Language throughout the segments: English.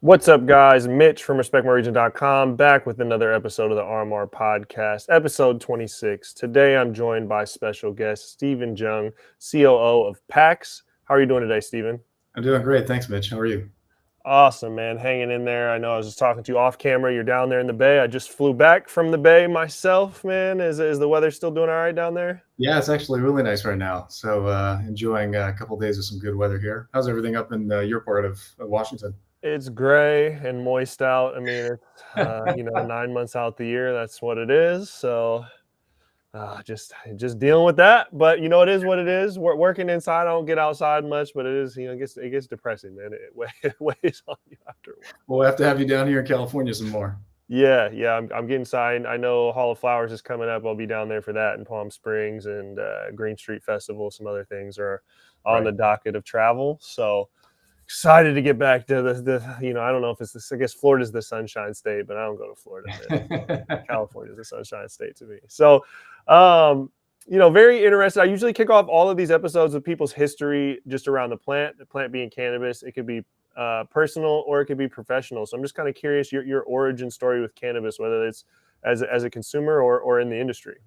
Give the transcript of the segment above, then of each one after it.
What's up, guys? Mitch from RespectMyRegion.com back with another episode of the RMR podcast, episode 26. Today, I'm joined by special guest Steven Jung, COO of PAX. How are you doing today, Steven? I'm doing great. Thanks, Mitch. How are you? Awesome, man. Hanging in there. I know I was just talking to you off camera. You're down there in the Bay. I just flew back from the Bay myself, man. Is the weather still doing all right down there? Yeah, it's actually really nice right now. So enjoying a couple of days of some good weather here. How's everything up in your part of Washington? It's gray and moist out. I mean, it's 9 months out the year. That's what it is. So just dealing with that. But it is what it is. We're working inside. I don't get outside much, but it is, it gets depressing, man. It weighs on you after a while. We'll have to have you down here in California some more. Yeah. I'm getting signed. I know Hall of Flowers is coming up. I'll be down there for that in Palm Springs, and Green Street Festival. Some other things are on the docket of travel. So excited to get back to the I don't know if it's this. I guess Florida's the Sunshine State, but I don't go to Florida. California's the Sunshine State to me. So, very interested. I usually kick off all of these episodes with people's history just around the plant being cannabis. It could be personal or it could be professional. So I'm just kind of curious your origin story with cannabis, whether it's as a consumer or in the industry.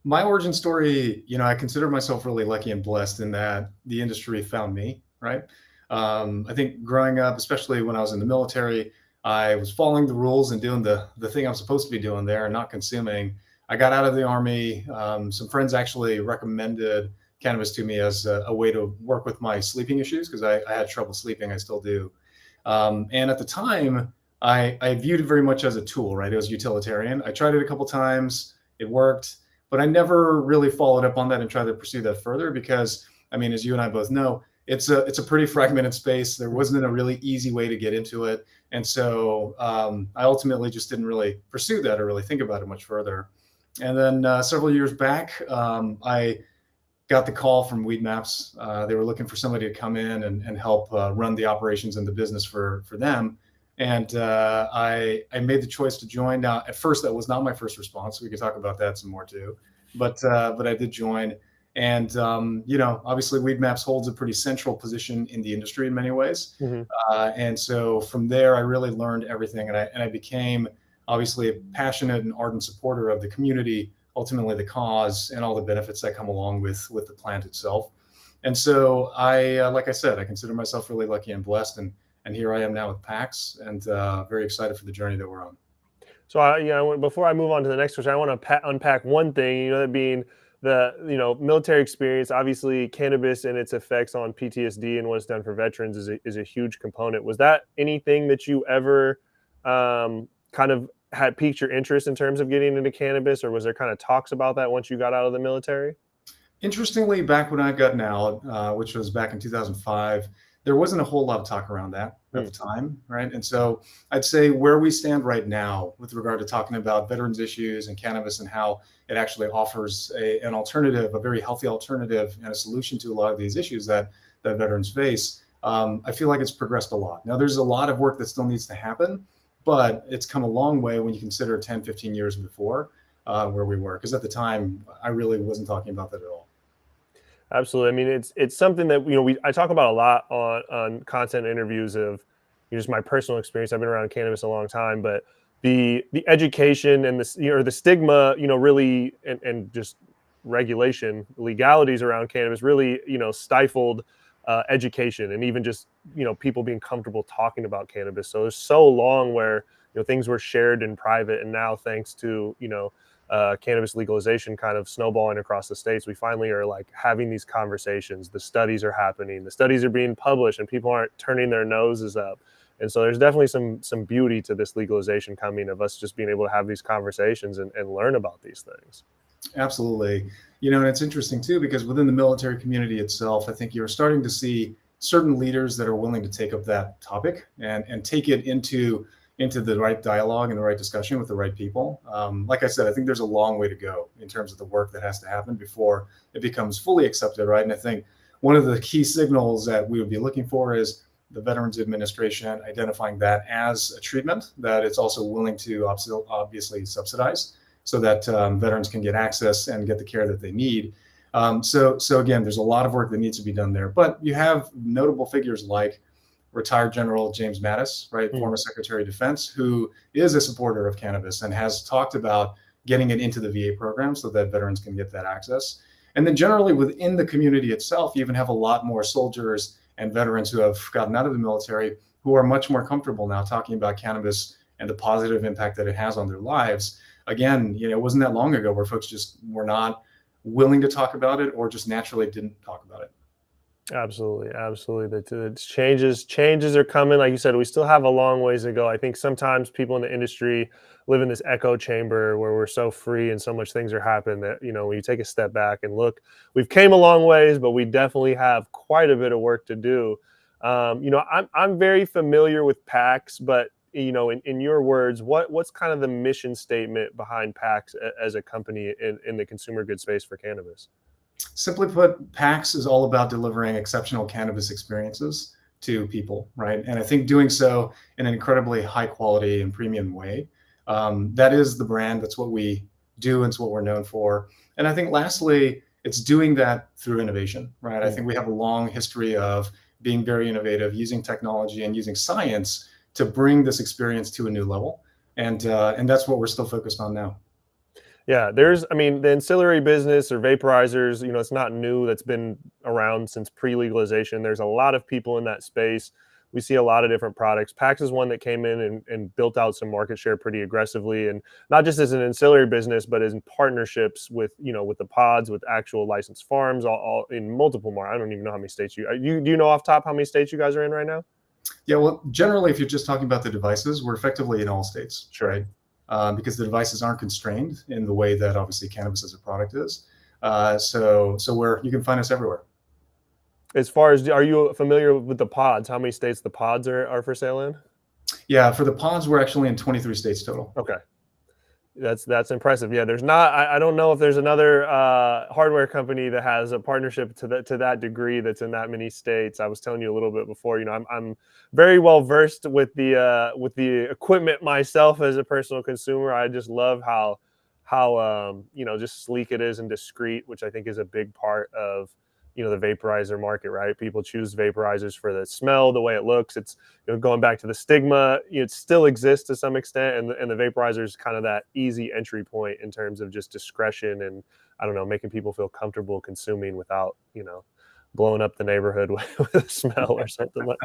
My origin story, I consider myself really lucky and blessed in that the industry found me. Right. I think growing up, especially when I was in the military, I was following the rules and doing the thing I'm supposed to be doing there and not consuming. I got out of the Army. Some friends actually recommended cannabis to me as a way to work with my sleeping issues because I had trouble sleeping. I still do. And at the time, I viewed it very much as a tool, right? It was utilitarian. I tried it a couple times. It worked, but I never really followed up on that and tried to pursue that further because, as you and I both know, it's a pretty fragmented space. There wasn't a really easy way to get into it. And so I ultimately just didn't really pursue that or really think about it much further. And then several years back, I got the call from Weed Maps. They were looking for somebody to come in and help run the operations and the business for them. And I made the choice to join. Now, at first, that was not my first response. We could talk about that some more too. But I did join. And, obviously Weed Maps holds a pretty central position in the industry in many ways. Mm-hmm. And so from there, I really learned everything. And I became obviously a passionate and ardent supporter of the community, ultimately the cause and all the benefits that come along with the plant itself. And so like I said, I consider myself really lucky and blessed. And here I am now with PAX and very excited for the journey that we're on. So, before I move on to the next question, I want to unpack one thing, that being the military experience. Obviously cannabis and its effects on PTSD and what it's done for veterans is a huge component. Was that anything that you ever kind of had piqued your interest in terms of getting into cannabis, or was there kind of talks about that once you got out of the military? Interestingly, back when I got out, which was back in 2005, there wasn't a whole lot of talk around that at the time, right? And so I'd say where we stand right now with regard to talking about veterans issues and cannabis and how it actually offers an alternative, a very healthy alternative and a solution to a lot of these issues that veterans face, I feel like it's progressed a lot. Now, there's a lot of work that still needs to happen, but it's come a long way when you consider 10, 15 years before where we were. Because at the time, I really wasn't talking about that at all. Absolutely. It's something that I talk about a lot on content interviews of just my personal experience. I've been around cannabis a long time, but the education and the stigma, really, and just regulation, legalities around cannabis really, stifled education and even just people being comfortable talking about cannabis. So there's so long where things were shared in private, and now thanks to cannabis legalization kind of snowballing across the states, we finally are like having these conversations. The studies are happening, the studies are being published, and people aren't turning their noses up. And so there's definitely some beauty to this legalization coming, of us just being able to have these conversations and learn about these things. Absolutely. And it's interesting too, because within the military community itself, I think you're starting to see certain leaders that are willing to take up that topic and take it into the right dialogue and the right discussion with the right people. Like I said, I think there's a long way to go in terms of the work that has to happen before it becomes fully accepted, right? And I think one of the key signals that we would be looking for is the Veterans Administration identifying that as a treatment that it's also willing to obviously subsidize, so that veterans can get access and get the care that they need. So again, there's a lot of work that needs to be done there. But you have notable figures like retired General James Mattis, right, former Secretary of Defense, who is a supporter of cannabis and has talked about getting it into the VA program so that veterans can get that access. And then generally within the community itself, you even have a lot more soldiers and veterans who have gotten out of the military who are much more comfortable now talking about cannabis and the positive impact that it has on their lives. Again, it wasn't that long ago where folks just were not willing to talk about it or just naturally didn't talk about it. Absolutely. The changes are coming. Like you said, we still have a long ways to go. I think sometimes people in the industry live in this echo chamber where we're so free and so much things are happening that, when you take a step back and look, we've came a long ways, but we definitely have quite a bit of work to do. I'm very familiar with PAX, but in your words, what's kind of the mission statement behind PAX as a company in the consumer goods space for cannabis? Simply put, PAX is all about delivering exceptional cannabis experiences to people, right? And I think doing so in an incredibly high quality and premium way. That is the brand. That's what we do. And it's what we're known for. And I think lastly, it's doing that through innovation, right? I think we have a long history of being very innovative, using technology and using science to bring this experience to a new level. And that's what we're still focused on now. Yeah, the ancillary business or vaporizers, it's not new. That's been around since pre-legalization. There's a lot of people in that space. We see a lot of different products. PAX is one that came in and built out some market share pretty aggressively, and not just as an ancillary business, but as in partnerships with, with the pods, with actual licensed farms, all in multiple more. I don't even know how many states do you know off top how many states you guys are in right now? Yeah, well, generally, if you're just talking about the devices, we're effectively in all states, Sure. Right? Because the devices aren't constrained in the way that obviously cannabis as a product is. So you can find us everywhere. As far as, are you familiar with the pods? How many states the pods are for sale in? Yeah, for the pods, we're actually in 23 states total. Okay. That's impressive. Yeah, there's not. I don't know if there's another hardware company that has a partnership to that degree that's in that many states. I was telling you a little bit before. I'm very well versed with the equipment myself as a personal consumer. I just love how just sleek it is and discreet, which I think is a big part of the vaporizer market, right? People choose vaporizers for the smell, the way it looks. It's going back to the stigma, it still exists to some extent, and the vaporizer is kind of that easy entry point in terms of just discretion and, I don't know, making people feel comfortable consuming without blowing up the neighborhood with a smell or something like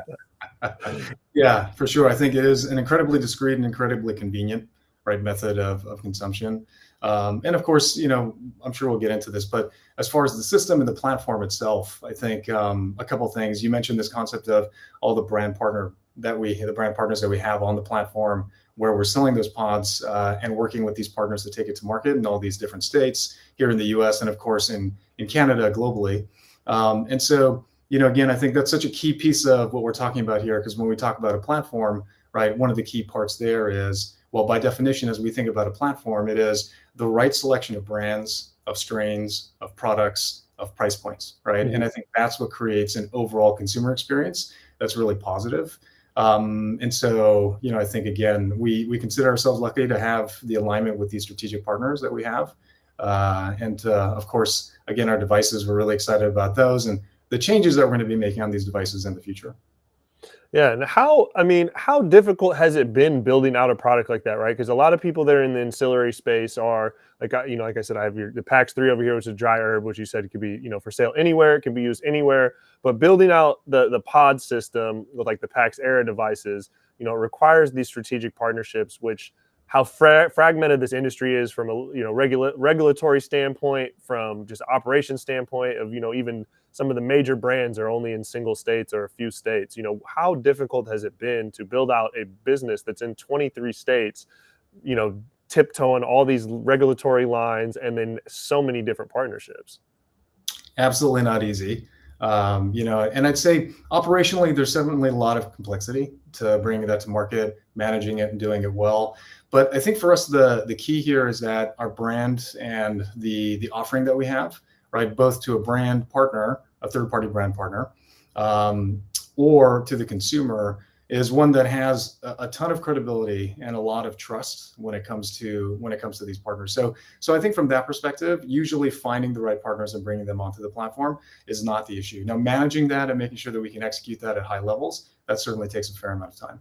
that. Yeah, for sure. I think it is an incredibly discreet and incredibly convenient, right, method of consumption. And of course, I'm sure we'll get into this, but as far as the system and the platform itself, I think a couple of things. You mentioned this concept of all the brand partners that we have on the platform, where we're selling those pods and working with these partners to take it to market in all these different states here in the U.S. and of course in Canada globally. And so, again, I think that's such a key piece of what we're talking about here, because when we talk about a platform, right, one of the key parts there is, well, by definition, as we think about a platform, it is the right selection of brands, of strains, of products, of price points, right? Mm-hmm. And I think that's what creates an overall consumer experience that's really positive. And so, I think, again, we consider ourselves lucky to have the alignment with these strategic partners that we have. And of course, again, our devices, we're really excited about those and the changes that we're going to be making on these devices in the future. Yeah, and how difficult has it been building out a product like that, right? Because a lot of people that are in the ancillary space are like I said, I have the PAX 3 over here, which is dry herb, which you said it could be, for sale anywhere, it can be used anywhere. But building out the pod system with like the PAX Era devices, it requires these strategic partnerships, which how fragmented this industry is from a regulatory standpoint, from just operation standpoint of even some of the major brands are only in single states or a few states. How difficult has it been to build out a business that's in 23 states, tiptoeing all these regulatory lines and then so many different partnerships? Absolutely not easy. And I'd say operationally, there's certainly a lot of complexity to bringing that to market, managing it and doing it well. But I think for us, the key here is that our brand and the offering that we have, right, both to a brand partner, a third-party brand partner, or to the consumer, is one that has a ton of credibility and a lot of trust when it comes to these partners. So I think from that perspective, usually finding the right partners and bringing them onto the platform is not the issue. Now, managing that and making sure that we can execute that at high levels, that certainly takes a fair amount of time.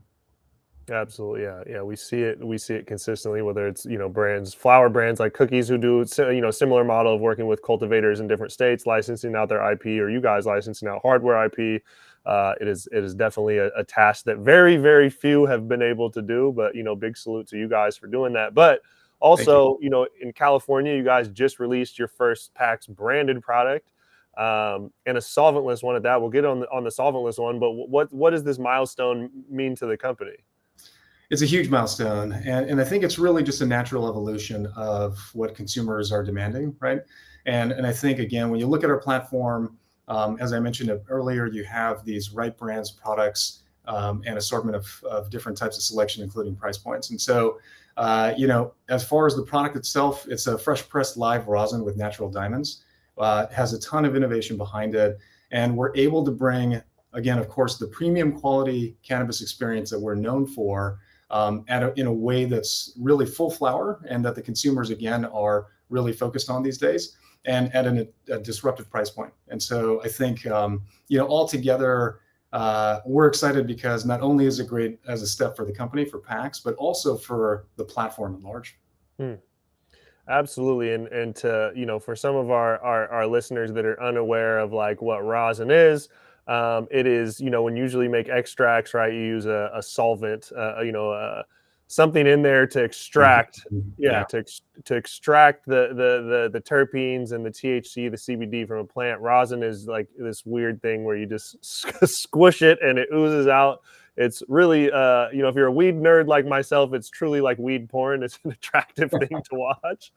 Absolutely, yeah. We see it consistently, whether it's, brands, flower brands like Cookies, who do, similar model of working with cultivators in different states, licensing out their IP, or you guys licensing out hardware IP. It is definitely a task that very, very few have been able to do, but, big salute to you guys for doing that. But Thank you. also, in California, you guys just released your first PAX branded product, and a solventless one at that. We'll get on the solventless one, but what does this milestone mean to the company? It's a huge milestone, and I think it's really just a natural evolution of what consumers are demanding, right? And I think, again, when you look at our platform, as I mentioned earlier, you have these right brands, products, and assortment of different types of selection, including price points. And so, as far as the product itself, it's a fresh pressed live rosin with natural diamonds. It has a ton of innovation behind it, and we're able to bring, again, of course, the premium quality cannabis experience that we're known for, in a way that's really full flower and that the consumers, again, are really focused on these days, and at a disruptive price point. And so I think, altogether, we're excited because not only is it great as a step for the company, for PAX, but also for the platform at large. Hmm. Absolutely, and to, for some of our listeners that are unaware of like what rosin is, it is, when you usually make extracts, right? You use a solvent, something in there to extract, yeah, Yeah. to extract the terpenes and the THC, the CBD from a plant. Rosin is like this weird thing where you just squish it and it oozes out. It's really, if you're a weed nerd like myself, it's truly like weed porn. It's an attractive thing to watch.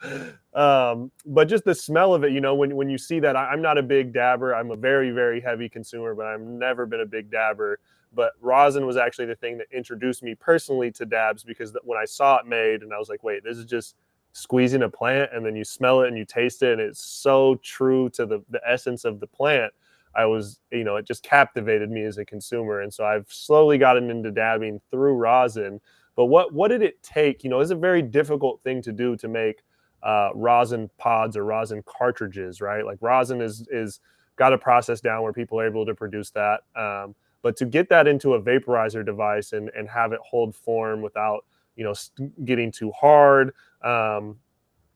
But just the smell of it, when you see that, I'm not a big dabber. I'm a very, very heavy consumer, but I've never been a big dabber. But rosin was actually the thing that introduced me personally to dabs, because when I saw it made, and I was like, wait, this is just squeezing a plant and then you smell it and you taste it. And it's so true to the essence of the plant. I was, it just captivated me as a consumer. And so I've slowly gotten into dabbing through rosin. But what did it take? It's a very difficult thing to do to make rosin pods or rosin cartridges, right? Like rosin is got a process down where people are able to produce that. But to get that into a vaporizer device and have it hold form without, getting too hard.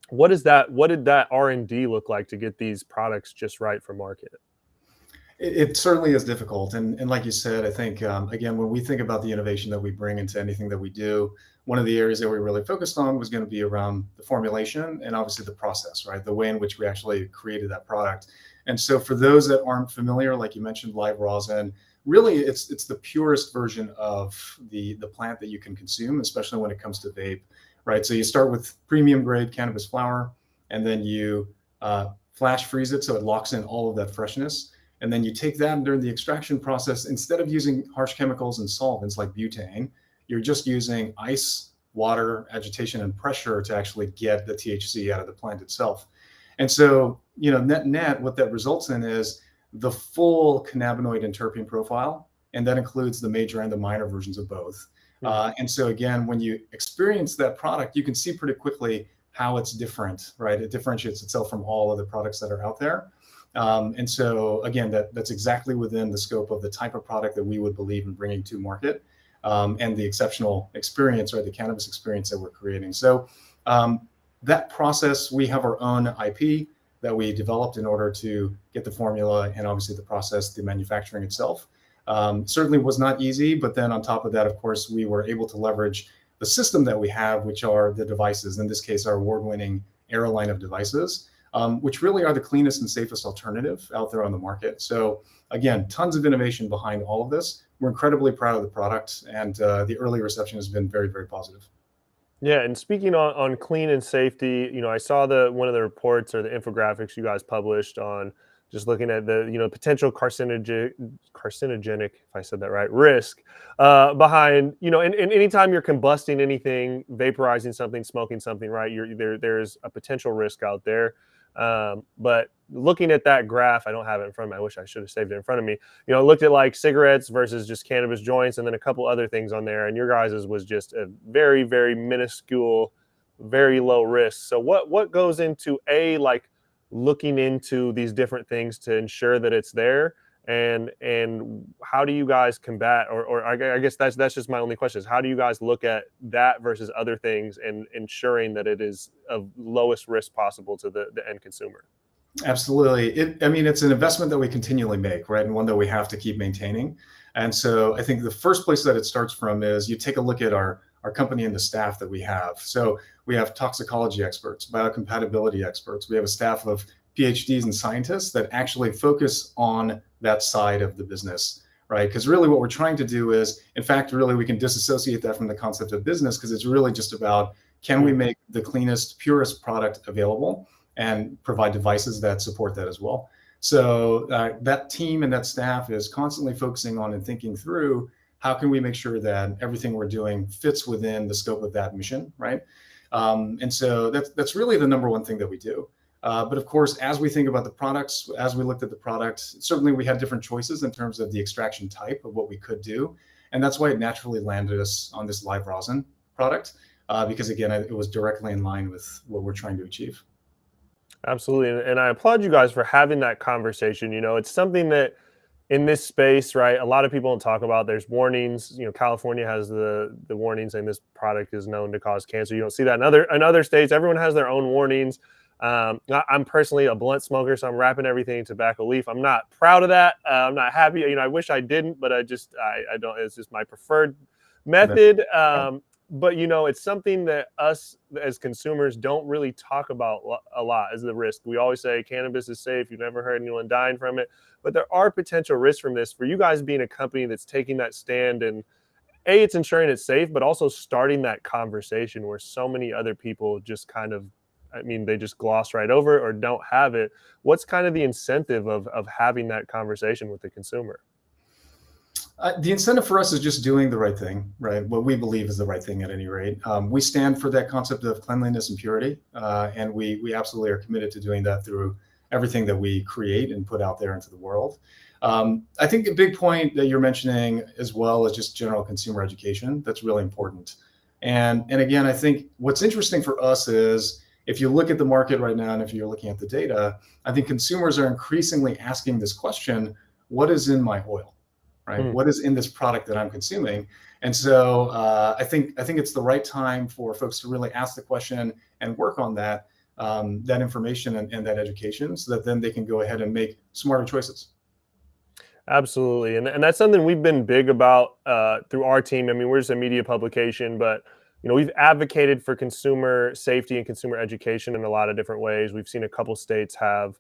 What did that R&D look like to get these products just right for market? It certainly is difficult. And like you said, I think, again, when we think about the innovation that we bring into anything that we do, one of the areas that we really focused on was going to be around the formulation and obviously the process, right? The way in which we actually created that product. And so for those that aren't familiar, like you mentioned, live rosin, really it's the purest version of the plant that you can consume, especially when it comes to vape, right? So you start with premium grade cannabis flower, and then you flash freeze it so it locks in all of that freshness. And then you take that, and during the extraction process, instead of using harsh chemicals and solvents like butane, you're just using ice, water, agitation, and pressure to actually get the THC out of the plant itself. And so, net, what that results in is the full cannabinoid and terpene profile, and that includes the major and the minor versions of both. And so, again, when you experience that product, you can see pretty quickly how it's different, right? It differentiates itself from all other products that are out there. And so, again, that's exactly within the scope of the type of product that we would believe in bringing to market, and the exceptional experience, or the cannabis experience that we're creating. So that process, we have our own IP that we developed in order to get the formula, and obviously the process, the manufacturing itself. Certainly was not easy, but then on top of that, of course, we were able to leverage the system that we have, which are the devices, in this case, our award-winning Aero line of devices, which really are the cleanest and safest alternative out there on the market. So again, tons of innovation behind all of this. We're incredibly proud of the product, and the early reception has been very, very positive. Yeah, and speaking on clean and safety, I saw one of the reports or the infographics you guys published on just looking at the potential carcinogenic, if I said that right, risk behind and anytime you're combusting anything, vaporizing something, smoking something, right? There's a potential risk out there. But looking at that graph, I don't have it in front of me. I wish I should have saved it in front of me. Looked at like cigarettes versus just cannabis joints, and then a couple other things on there. And your guys's was just a very, very minuscule, very low risk. So what goes into like looking into these different things to ensure that it's there? And how do you guys combat, or I guess that's just my only question, is how do you guys look at that versus other things and ensuring that it is of lowest risk possible to the end consumer? Absolutely. It's an investment that we continually make, right? And one that we have to keep maintaining. And so I think the first place that it starts from is you take a look at our company and the staff that we have. So we have toxicology experts, biocompatibility experts. We have a staff of PhDs and scientists that actually focus on that side of the business, right? Because really what we're trying to do is, in fact, really we can disassociate that from the concept of business, because it's really just about, can we make the cleanest, purest product available and provide devices that support that as well. So that team and that staff is constantly focusing on and thinking through, how can we make sure that everything we're doing fits within the scope of that mission, right? And so that's really the number one thing that we do. But of course, as we think about the products, as we looked at the products, certainly we had different choices in terms of the extraction type of what we could do. And that's why it naturally landed us on this live rosin product, because again, it was directly in line with what we're trying to achieve. Absolutely. And I applaud you guys for having that conversation. It's something that in this space, right, a lot of people don't talk about. There's warnings. California has the warnings saying this product is known to cause cancer. You don't see that in other states. Everyone has their own warnings. I'm personally a blunt smoker, so I'm wrapping everything in tobacco leaf. I'm not proud of that. I'm not happy. I wish I didn't, but I don't. It's just my preferred method. But it's something that us as consumers don't really talk about a lot as the risk. We always say cannabis is safe. You've never heard anyone dying from it, but there are potential risks from this. For you guys being a company that's taking that stand, and it's ensuring it's safe, but also starting that conversation where so many other people just kind of, they just gloss right over it or don't have it. What's kind of the incentive of having that conversation with the consumer? The incentive for us is just doing the right thing, right? What we believe is the right thing at any rate. We stand for that concept of cleanliness and purity, and we absolutely are committed to doing that through everything that we create and put out there into the world. I think a big point that you're mentioning as well is just general consumer education. That's really important. And again, I think what's interesting for us is, if you look at the market right now, and if you're looking at the data, I think consumers are increasingly asking this question: what is in my oil? Right? What is in this product that I'm consuming? And so I think it's the right time for folks to really ask the question and work on that information and that education, so that then they can go ahead and make smarter choices. Absolutely. And that's something we've been big about through our team. We're just a media publication, but we've advocated for consumer safety and consumer education in a lot of different ways. We've seen a couple states have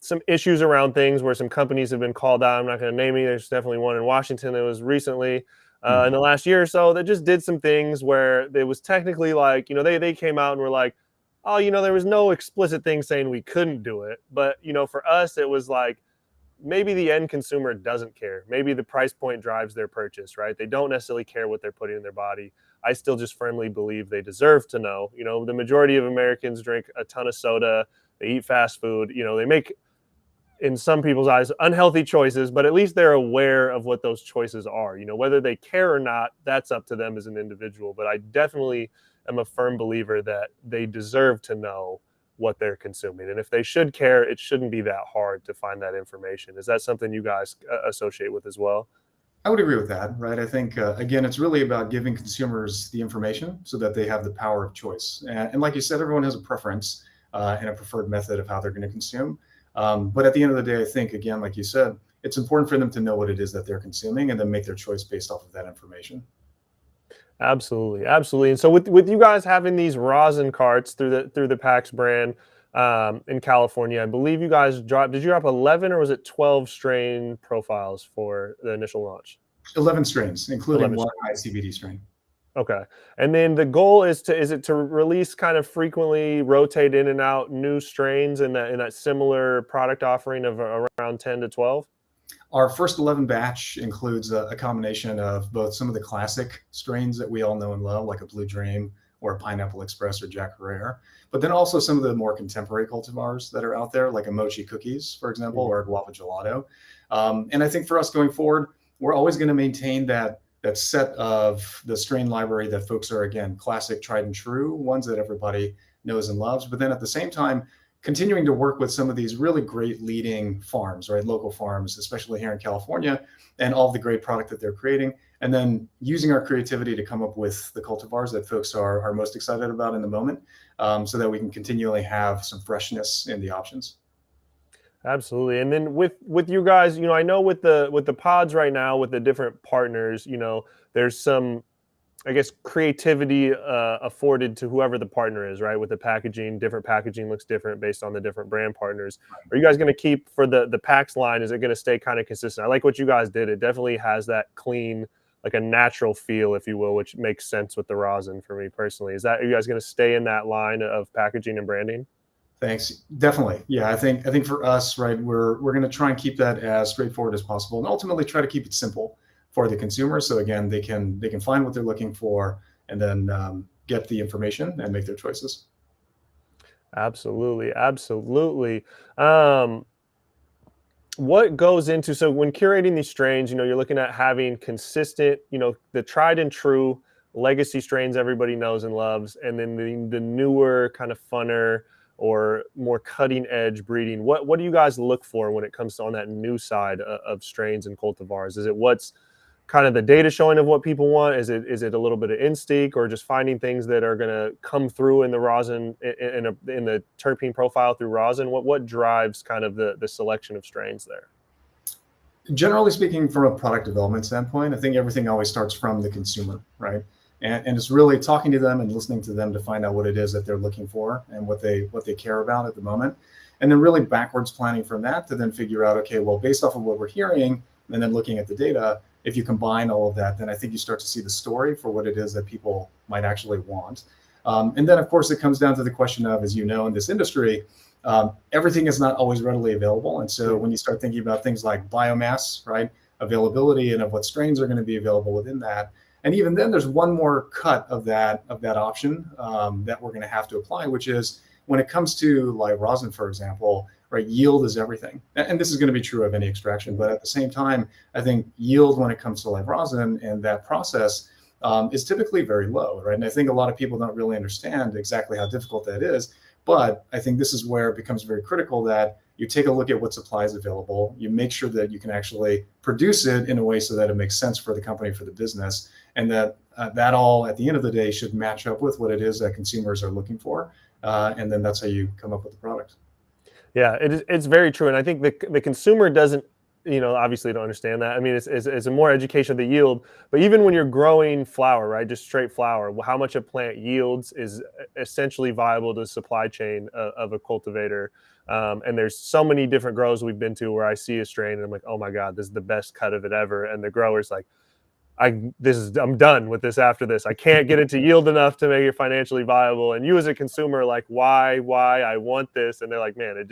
some issues around things where some companies have been called out. I'm not going to name any. There's definitely one in Washington that was recently in the last year or so that just did some things where it was technically like, they came out and were like, oh, there was no explicit thing saying we couldn't do it. But, for us, it was like, maybe the end consumer doesn't care. Maybe the price point drives their purchase, right? They don't necessarily care what they're putting in their body. I still just firmly believe they deserve to know. The majority of Americans drink a ton of soda. They eat fast food. They make, in some people's eyes, unhealthy choices, but at least they're aware of what those choices are. Whether they care or not, that's up to them as an individual. But I definitely am a firm believer that they deserve to know what they're consuming. And if they should care, it shouldn't be that hard to find that information. Is that something you guys associate with as well? I would agree with that, right? I think, again, it's really about giving consumers the information so that they have the power of choice. And like you said, everyone has a preference and a preferred method of how they're going to consume. But at the end of the day, I think, again, like you said, it's important for them to know what it is that they're consuming and then make their choice based off of that information. Absolutely. And so with you guys having these rosin carts through the PAX brand in California, I believe you guys did you drop 11 or was it 12 strain profiles for the initial launch? 11 strains, including one high CBD strain. Okay. And then the goal is it to release kind of frequently, rotate in and out new strains in that similar product offering of around 10 to 12? Our first 11 batch includes a combination of both some of the classic strains that we all know and love, like a Blue Dream or a Pineapple Express or Jack Herrera, but then also some of the more contemporary cultivars that are out there, like Emoji Cookies, for example, or Guava Gelato. And I think for us going forward, we're always going to maintain that set of the strain library that folks are, again, classic, tried and true ones that everybody knows and loves. But then at the same time, continuing to work with some of these really great leading farms, right? Local farms, especially here in California, and all of the great product that they're creating. And then using our creativity to come up with the cultivars that folks are most excited about in the moment, so that we can continually have some freshness in the options. Absolutely. And then with you guys, I know with the pods right now, with the different partners, there's some, I guess, creativity afforded to whoever the partner is, right? With the packaging, different packaging looks different based on the different brand partners. Are you guys going to keep for the PAX line? Is it going to stay kind of consistent? I like what you guys did. It definitely has that clean, like a natural feel, if you will, which makes sense with the rosin for me personally. Are you guys going to stay in that line of packaging and branding? Thanks. Definitely. Yeah, I think for us, right, we're going to try and keep that as straightforward as possible, and ultimately try to keep it simple for the consumer. So again, they can find what they're looking for, and then get the information and make their choices. Absolutely, absolutely. What goes into, so when curating these strains, you're looking at having consistent, the tried and true legacy strains everybody knows and loves, and then the newer, kind of funner or more cutting edge breeding. What do you guys look for when it comes to on that new side of strains and cultivars? Is it what's kind of the data showing of what people want? Is it a little bit of instinct, or just finding things that are going to come through in the rosin, in the terpene profile through rosin? What drives kind of the selection of strains there? Generally speaking, from a product development standpoint, I think everything always starts from the consumer, right? And it's really talking to them and listening to them to find out what it is that they're looking for and what they care about at the moment. And then really backwards planning from that to then figure out, okay, well, based off of what we're hearing and then looking at the data, if you combine all of that, then I think you start to see the story for what it is that people might actually want. And then, of course, it comes down to the question of, as you know, in this industry, everything is not always readily available. And so when you start thinking about things like biomass, right, availability, and of what strains are going to be available within that, and even then, there's one more cut of that option that we're going to have to apply, which is when it comes to live rosin, for example, right? Yield is everything, and this is going to be true of any extraction. But at the same time, I think yield when it comes to live rosin and that process is typically very low, right? And I think a lot of people don't really understand exactly how difficult that is. But I think this is where it becomes very critical that you take a look at what supply is available. You make sure that you can actually produce it in a way so that it makes sense for the company, for the business, and that that all at the end of the day should match up with what it is that consumers are looking for. And then that's how you come up with the product. Yeah, it's very true. And I think the consumer doesn't, obviously don't understand that. I mean, it's a more education of the yield, but even when you're growing flower, right, just straight flower, how much a plant yields is essentially viable to the supply chain of a cultivator. And there's so many different grows we've been to where I see a strain and I'm like, oh my God, this is the best cut of it ever. And the grower's like, I'm done with this after this. I can't get it to yield enough to make it financially viable. And you as a consumer are like, why I want this? And they're like, man,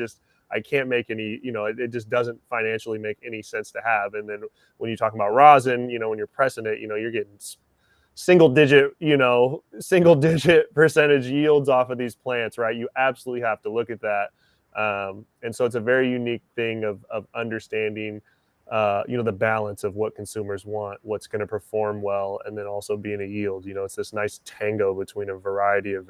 I can't make any, it just doesn't financially make any sense to have. And then when you talk about rosin, when you're pressing it, you're getting single digit percentage yields off of these plants, right? You absolutely have to look at that. And so it's a very unique thing of understanding, the balance of what consumers want, what's going to perform well, and then also being a yield. It's this nice tango between a variety of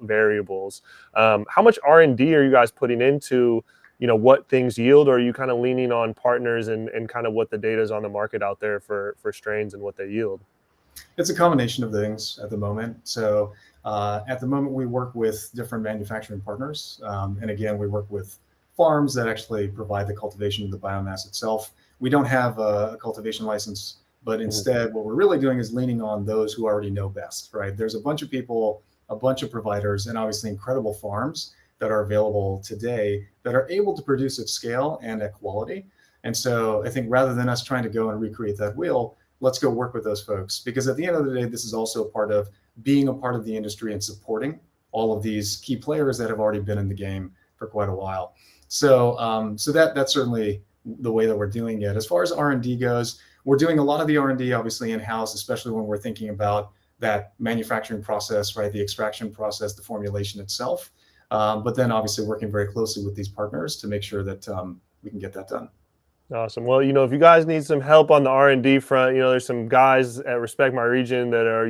variables. How much R&D are you guys putting into, what things yield, or are you kind of leaning on partners and kind of what the data is on the market out there for strains and what they yield? It's a combination of things at the moment. So at the moment, we work with different manufacturing partners. And again, we work with farms that actually provide the cultivation of the biomass itself. We don't have a cultivation license, but instead what we're really doing is leaning on those who already know best, right? There's a bunch of people, a bunch of providers, and obviously incredible farms that are available today that are able to produce at scale and at quality. And so I think rather than us trying to go and recreate that wheel, let's go work with those folks, because at the end of the day, this is also part of being a part of the industry and supporting all of these key players that have already been in the game for quite a while. So that's certainly the way that we're doing it. As far as R&D goes, we're doing a lot of the R&D obviously in-house, especially when we're thinking about that manufacturing process, right? The extraction process, the formulation itself. But then obviously working very closely with these partners to make sure that we can get that done. Awesome. Well, if you guys need some help on the R&D front, there's some guys at Respect My Region that are,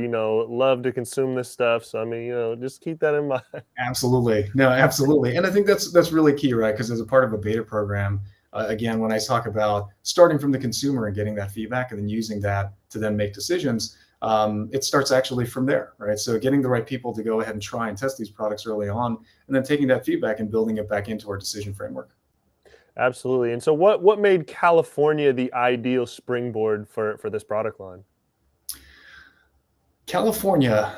love to consume this stuff. So, I mean, just keep that in mind. Absolutely. No, absolutely. And I think that's really key, right? Because as a part of a beta program, again, when I talk about starting from the consumer and getting that feedback and then using that to then make decisions, it starts actually from there, right? So getting the right people to go ahead and try and test these products early on, and then taking that feedback and building it back into our decision framework. Absolutely. And so what made California the ideal springboard for this product line? California,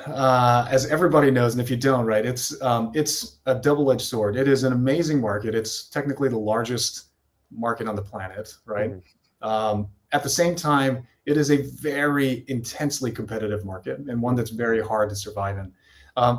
as everybody knows, and if you don't, right, it's a double-edged sword. It is an amazing market. It's technically the largest market on the planet, right? At the same time, it is a very intensely competitive market and one that's very hard to survive in.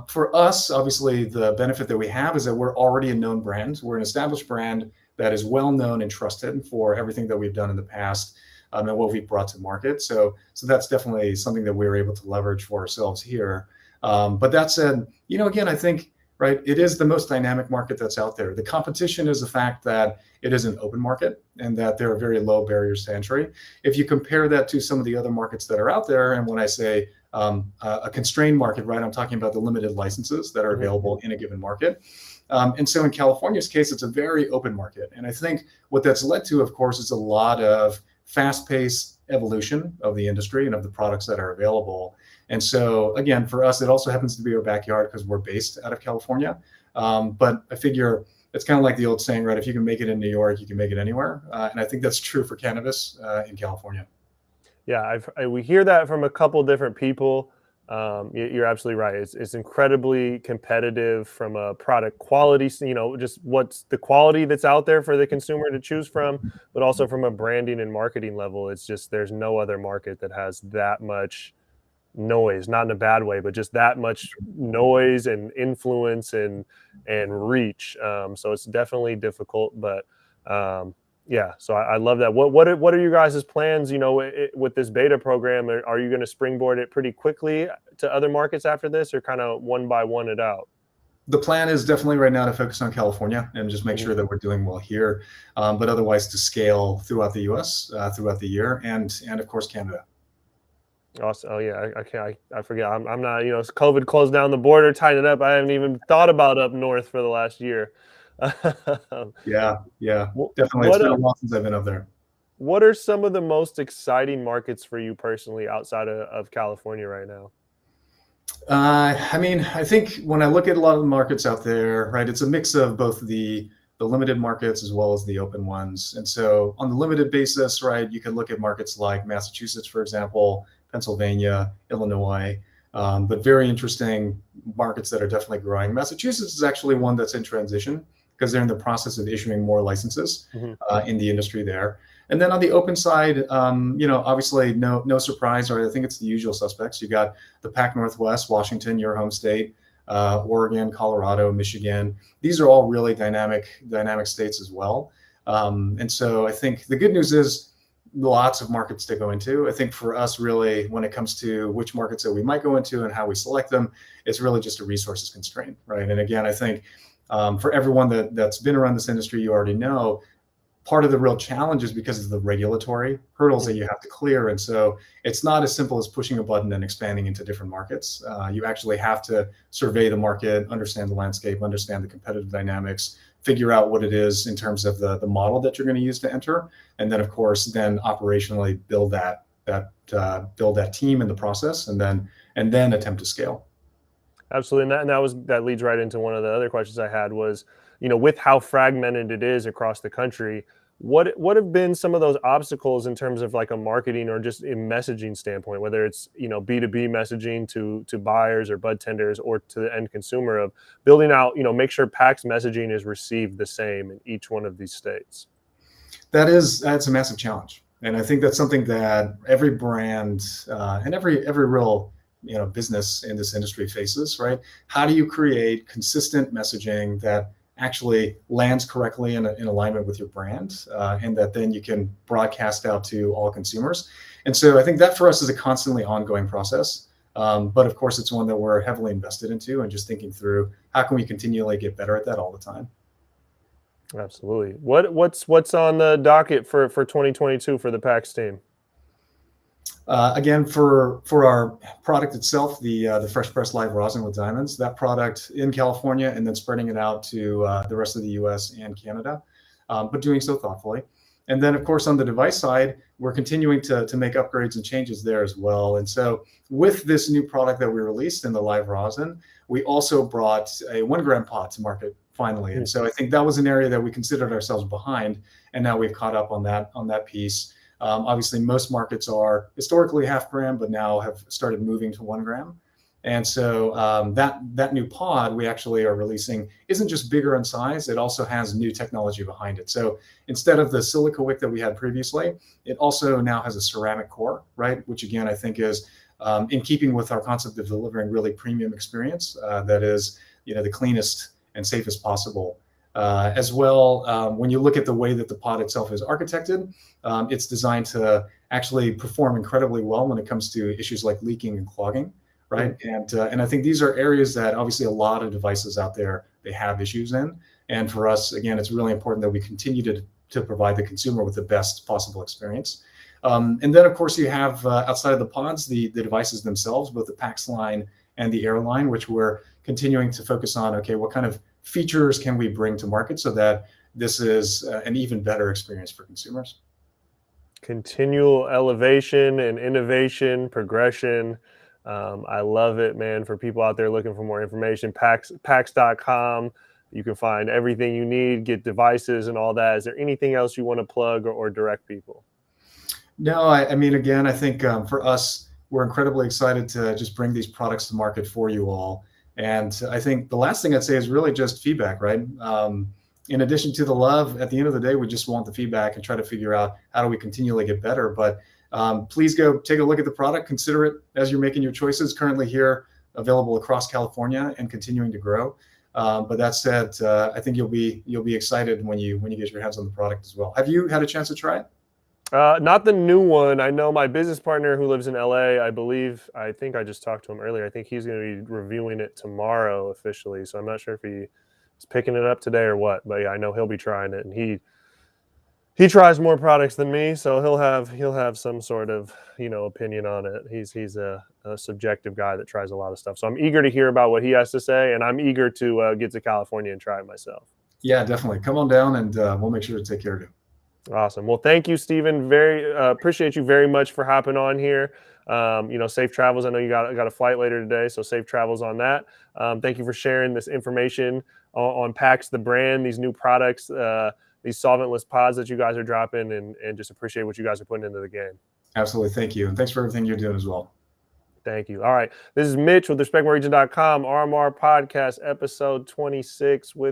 For us, obviously, the benefit that we have is that we're already a known brand. We're an established brand that is well known and trusted for everything that we've done in the past and what we've brought to market. So that's definitely something that we were able to leverage for ourselves here. But that said, again, I think, right, it is the most dynamic market that's out there. The competition is the fact that it is an open market and that there are very low barriers to entry. If you compare that to some of the other markets that are out there, and when I say a constrained market, right, I'm talking about the limited licenses that are available in a given market. And so in California's case, it's a very open market. And I think what that's led to, of course, is a lot of fast-paced evolution of the industry and of the products that are available. And so, again, for us, it also happens to be our backyard because we're based out of California. But I figure it's kind of like the old saying, right? If you can make it in New York, you can make it anywhere. And I think that's true for cannabis in California. Yeah, we hear that from a couple different people. You're absolutely right. It's incredibly competitive from a product quality, just what's the quality that's out there for the consumer to choose from, but also from a branding and marketing level. It's just there's no other market that has that much noise, not in a bad way, but just that much noise and influence and reach. So it's definitely difficult, but yeah, so I love that. What are you guys' plans, with this beta program? Are you going to springboard it pretty quickly to other markets after this, or kind of one by one it out? The plan is definitely right now to focus on California and just make sure that we're doing well here, but otherwise to scale throughout the U.S. Throughout the year and of course Canada. Awesome. Oh yeah, I forget. I'm not. COVID closed down the border, tightened it up. I haven't even thought about up north for the last year. Yeah, definitely. It's been a while since I've been up there. What are some of the most exciting markets for you personally outside of California right now? I mean, I think when I look at a lot of the markets out there, right, it's a mix of both the limited markets as well as the open ones. And so on the limited basis, right, you can look at markets like Massachusetts, for example, Pennsylvania, Illinois, but very interesting markets that are definitely growing. Massachusetts is actually one that's in transition because they're in the process of issuing more licenses in the industry there. And then on the open side, obviously no surprise, right? I think it's the usual suspects. You got the Pac Northwest, Washington, your home state, Oregon, Colorado, Michigan. These are all really dynamic states as well. And so I think the good news is lots of markets to go into. I think for us, really, when it comes to which markets that we might go into and how we select them, it's really just a resources constraint, right? And again, I think for everyone that's been around this industry, you already know, part of the real challenge is because of the regulatory hurdles that you have to clear. And so it's not as simple as pushing a button and expanding into different markets. You actually have to survey the market, understand the landscape, understand the competitive dynamics, figure out what it is in terms of the model that you're going to use to enter. And then, of course, then operationally build that team in the process and then attempt to scale. Absolutely. And that leads right into one of the other questions I had was, with how fragmented it is across the country, what have been some of those obstacles in terms of like a marketing or just a messaging standpoint, whether it's, B2B messaging to buyers or bud tenders or to the end consumer of building out, make sure PAX messaging is received the same in each one of these states? That's a massive challenge. And I think that's something that every brand and every real business in this industry faces, right? How do you create consistent messaging that actually lands correctly in alignment with your brand, and that then you can broadcast out to all consumers? And so I think that for us is a constantly ongoing process. But of course, it's one that we're heavily invested into and just thinking through how can we continually get better at that all the time. Absolutely. What's on the docket for 2022 for the PAX team? Again, for our product itself, the fresh pressed live rosin with diamonds, that product in California, and then spreading it out to the rest of the U.S. and Canada, but doing so thoughtfully. And then, of course, on the device side, we're continuing to make upgrades and changes there as well. And so, with this new product that we released in the live rosin, we also brought a 1 gram pod to market finally. And so, I think that was an area that we considered ourselves behind, and now we've caught up on that piece. Obviously, most markets are historically half gram, but now have started moving to 1 gram. And so that new pod we actually are releasing isn't just bigger in size, it also has new technology behind it. So instead of the silica wick that we had previously, it also now has a ceramic core, right? Which again, I think is in keeping with our concept of delivering really premium experience that is, the cleanest and safest possible. As well, when you look at the way that the pod itself is architected, it's designed to actually perform incredibly well when it comes to issues like leaking and clogging, right? And I think these are areas that obviously a lot of devices out there, they have issues in. And for us, again, it's really important that we continue to provide the consumer with the best possible experience. And then, of course, you have outside of the pods, the devices themselves, both the PAX line and the Air line, which we're continuing to focus on. Okay, what kind of features can we bring to market so that this is an even better experience for consumers? Continual elevation and innovation, progression. I love it, man. For people out there looking for more information, pax.com. You can find everything you need, get devices and all that. Is there anything else you want to plug or direct people? No, I mean, again, I think for us, we're incredibly excited to just bring these products to market for you all. And I think the last thing I'd say is really just feedback, right? In addition to the love, at the end of the day, we just want the feedback and try to figure out how do we continually get better. But please go take a look at the product, consider it as you're making your choices. Currently here, available across California and continuing to grow. But that said, I think you'll be excited when you get your hands on the product as well. Have you had a chance to try it? Not the new one. I know my business partner who lives in LA, I think I just talked to him earlier. I think he's going to be reviewing it tomorrow officially. So I'm not sure if he is picking it up today or what, but yeah, I know he'll be trying it, and he tries more products than me, so he'll have some sort of, opinion on it. He's a subjective guy that tries a lot of stuff. So I'm eager to hear about what he has to say, and I'm eager to get to California and try it myself. Yeah, definitely. Come on down and we'll make sure to take care of you. Awesome. Well, thank you, Steven. Very appreciate you very much for hopping on here. Safe travels. I know you got a flight later today, so safe travels on that. Thank you for sharing this information on PAX, the brand, these new products, these solventless pods that you guys are dropping, and just appreciate what you guys are putting into the game. Absolutely. Thank you. And thanks for everything you're doing as well. Thank you. All right. This is Mitch with RespectMoreAgent.com, RMR Podcast, episode 26 with